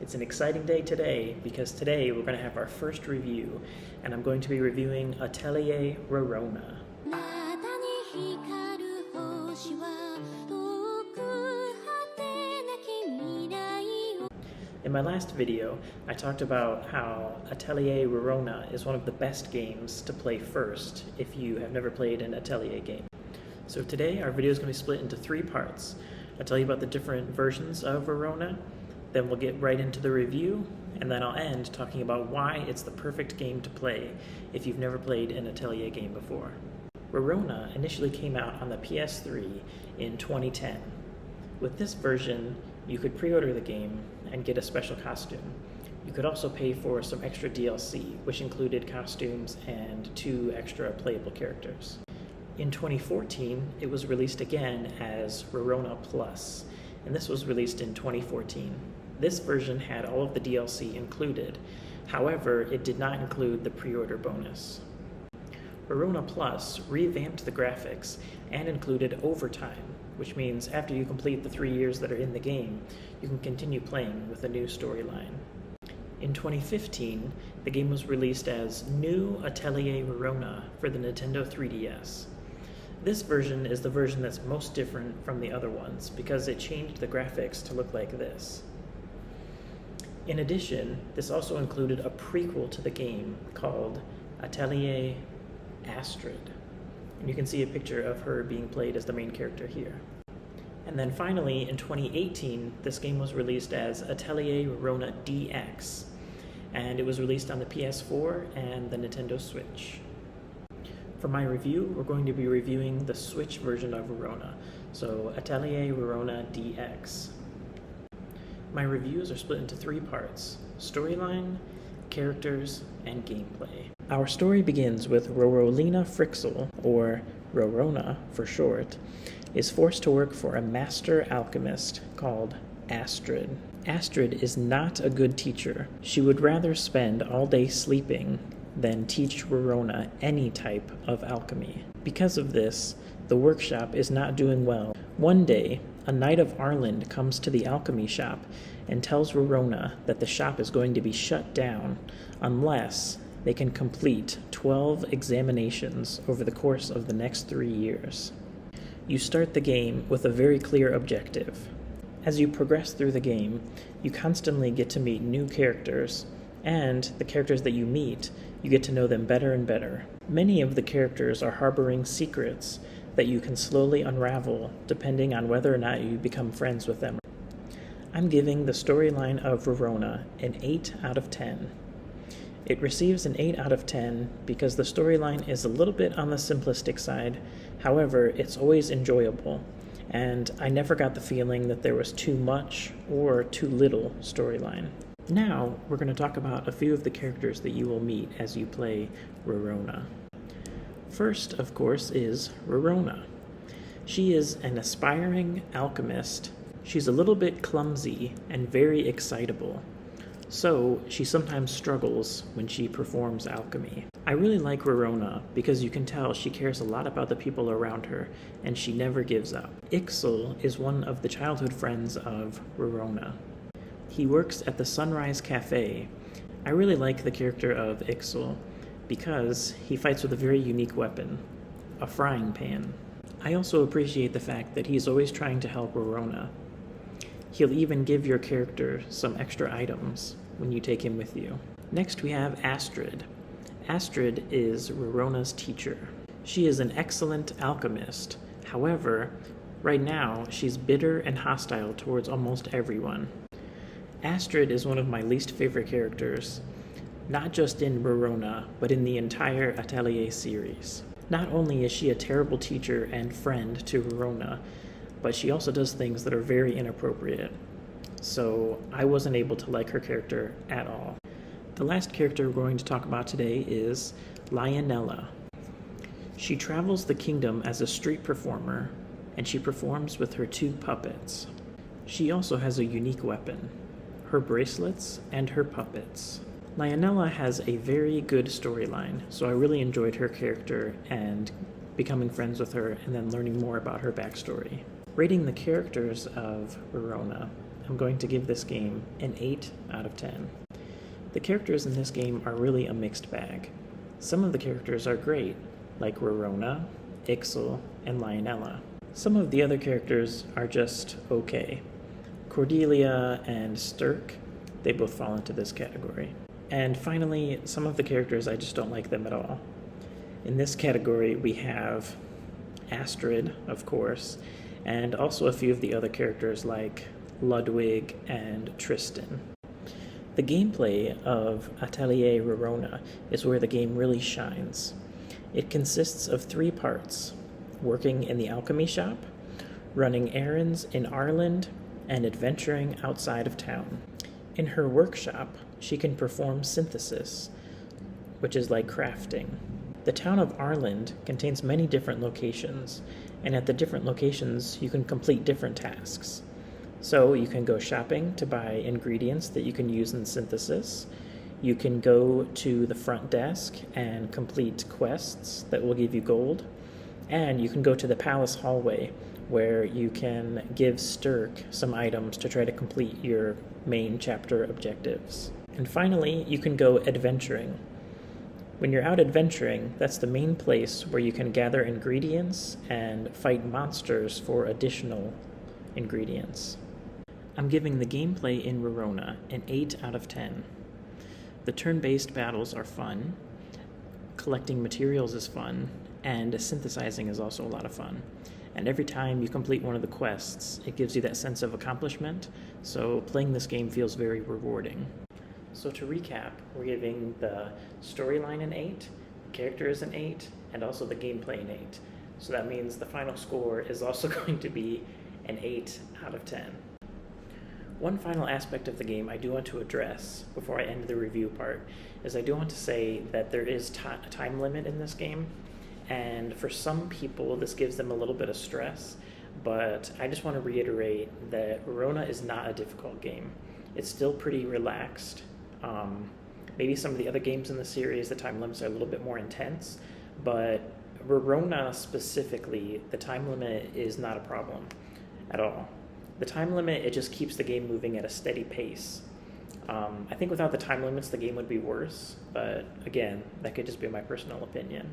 It's an exciting day today because today we're going to have our first review, and I'm going to be reviewing Atelier Rorona. In my last video, I talked about how Atelier Rorona is one of the best games to play first if you have never played an Atelier game. So today our video is going to be split into 3 parts. I'll tell you about the different versions of Rorona, then we'll get right into the review, and then I'll end talking about why it's the perfect game to play if you've never played an Atelier game before. Rorona initially came out on the PS3 in 2010. With this version, you could pre-order the game and get a special costume. You could also pay for some extra DLC, which included costumes and 2 extra playable characters. In 2014, it was released again as Rorona Plus, and this was released in 2014. This version had all of the DLC included, however, it did not include the pre-order bonus. Rorona Plus revamped the graphics and included overtime, which means after you complete the 3 years that are in the game, you can continue playing with a new storyline. In 2015, the game was released as New Atelier Rorona for the Nintendo 3DS. This version is the version that's most different from the other ones because it changed the graphics to look like this. In addition, this also included a prequel to the game called Atelier Astrid. And you can see a picture of her being played as the main character here. And then finally, in 2018, this game was released as Atelier Rorona DX, and it was released on the PS4 and the Nintendo Switch. For my review, we're going to be reviewing the Switch version of Rorona, so Atelier Rorona DX. My reviews are split into 3 parts: storyline, characters, and gameplay. Our story begins with Rorolina Frixel, or Rorona for short, is forced to work for a master alchemist called Astrid. Astrid is not a good teacher. She would rather spend all day sleeping than teach Rorona any type of alchemy. Because of this, the workshop is not doing well. One day, a knight of Arland comes to the alchemy shop and tells Rorona that the shop is going to be shut down unless they can complete 12 examinations over the course of the next 3 years. You start the game with a very clear objective. As you progress through the game, you constantly get to meet new characters, and the characters that you meet, you get to know them better and better. Many of the characters are harboring secrets that you can slowly unravel depending on whether or not you become friends with them. I'm giving the storyline of Rorona an 8 out of 10. It receives an 8 out of 10 because the storyline is a little bit on the simplistic side. However, it's always enjoyable, and I never got the feeling that there was too much or too little storyline. Now, we're going to talk about a few of the characters that you will meet as you play Rorona. First, of course, is Rorona. She is an aspiring alchemist. She's a little bit clumsy and very excitable, so she sometimes struggles when she performs alchemy. I really like Rorona because you can tell she cares a lot about the people around her, and she never gives up. Ixel is one of the childhood friends of Rorona. He works at the Sunrise Cafe. I really like the character of Ixel because he fights with a very unique weapon, a frying pan. I also appreciate the fact that he's always trying to help Rorona. He'll even give your character some extra items when you take him with you. Next we have Astrid. Astrid is Rorona's teacher. She is an excellent alchemist. However, right now she's bitter and hostile towards almost everyone. Astrid is one of my least favorite characters, not just in Rorona, but in the entire Atelier series. Not only is she a terrible teacher and friend to Rorona, but she also does things that are very inappropriate. So I wasn't able to like her character at all. The last character we're going to talk about today is Lionella. She travels the kingdom as a street performer, and she performs with her 2 puppets. She also has a unique weapon, her bracelets and her puppets. Lionella has a very good storyline, so I really enjoyed her character and becoming friends with her and then learning more about her backstory. Rating the characters of Rorona, I'm going to give this game an 8 out of 10. The characters in this game are really a mixed bag. Some of the characters are great, like Rorona, Ixel, and Lionella. Some of the other characters are just okay. Cordelia and Stirk, they both fall into this category. And finally, some of the characters, I just don't like them at all. In this category, we have Astrid, of course, and also a few of the other characters like Ludwig and Tristan. The gameplay of Atelier Rorona is where the game really shines. It consists of 3 parts: working in the alchemy shop, running errands in Ireland, and adventuring outside of town. In her workshop, she can perform synthesis, which is like crafting. The town of Ireland contains many different locations, and at the different locations you can complete different tasks. So you can go shopping to buy ingredients that you can use in synthesis. You can go to the front desk and complete quests that will give you gold. And you can go to the palace hallway where you can give Stirk some items to try to complete your main chapter objectives. And finally, you can go adventuring. When you're out adventuring, that's the main place where you can gather ingredients and fight monsters for additional ingredients. I'm giving the gameplay in Rorona an 8 out of 10. The turn-based battles are fun, collecting materials is fun, and synthesizing is also a lot of fun. And every time you complete one of the quests, it gives you that sense of accomplishment, so playing this game feels very rewarding. So to recap, we're giving the storyline an 8, characters an 8, and also the gameplay an 8. So that means the final score is also going to be an 8 out of 10. One final aspect of the game I do want to address before I end the review part is I do want to say that there is a time limit in this game, and for some people this gives them a little bit of stress, but I just want to reiterate that Rorona is not a difficult game. It's still pretty relaxed. Maybe some of the other games in the series, the time limits are a little bit more intense, but Rorona specifically, the time limit is not a problem at all. The time limit, it just keeps the game moving at a steady pace. I think without the time limits, the game would be worse, but again, that could just be my personal opinion.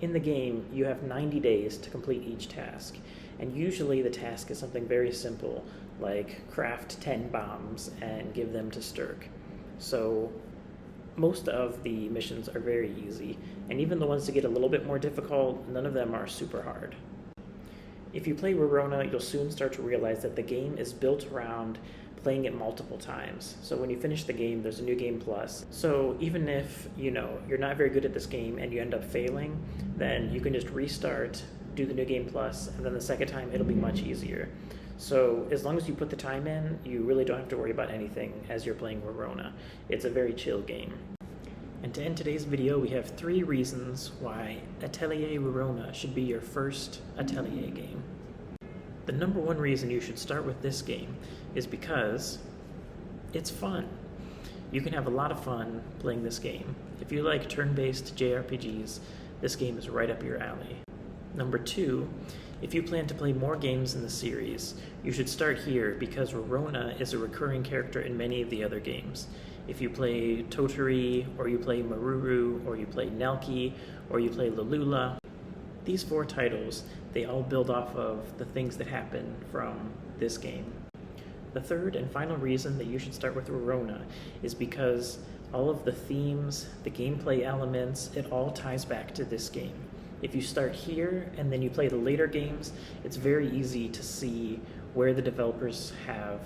In the game, you have 90 days to complete each task, and usually the task is something very simple, like craft 10 bombs and give them to Stirk. So most of the missions are very easy, and even the ones that get a little bit more difficult, none of them are super hard. If you play Rorona, you'll soon start to realize that the game is built around playing it multiple times. So when you finish the game, there's a new game plus. So even if you're not very good at this game and you end up failing, then you can just restart, do the new game plus, and then the second time it'll be much easier. So as long as you put the time in, you really don't have to worry about anything as you're playing Rorona. It's a very chill game. And to end today's video, we have 3 reasons why Atelier Rorona should be your first Atelier game. The number 1 reason you should start with this game is because it's fun. You can have a lot of fun playing this game. If you like turn-based JRPGs, this game is right up your alley. Number 2, if you plan to play more games in the series, you should start here because Rorona is a recurring character in many of the other games. If you play Totori, or you play Maruru, or you play Nelki, or you play Lalula, these 4 titles, they all build off of the things that happen from this game. The third and final reason that you should start with Rorona is because all of the themes, the gameplay elements, it all ties back to this game. If you start here and then you play the later games, it's very easy to see where the developers have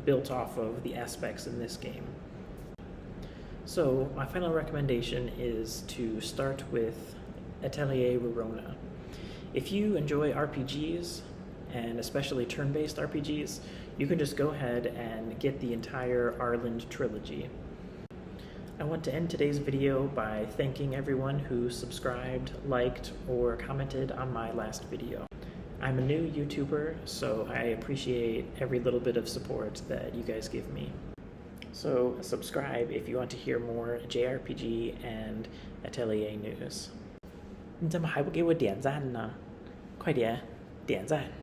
built off of the aspects in this game. So my final recommendation is to start with Atelier Rorona. If you enjoy RPGs, and especially turn-based RPGs, you can just go ahead and get the entire Ireland trilogy. I want to end today's video by thanking everyone who subscribed, liked, or commented on my last video. I'm a new YouTuber, so I appreciate every little bit of support that you guys give me. So subscribe if you want to hear more JRPG and Atelier news. 你怎么还不给我点赞呢？快点，点赞！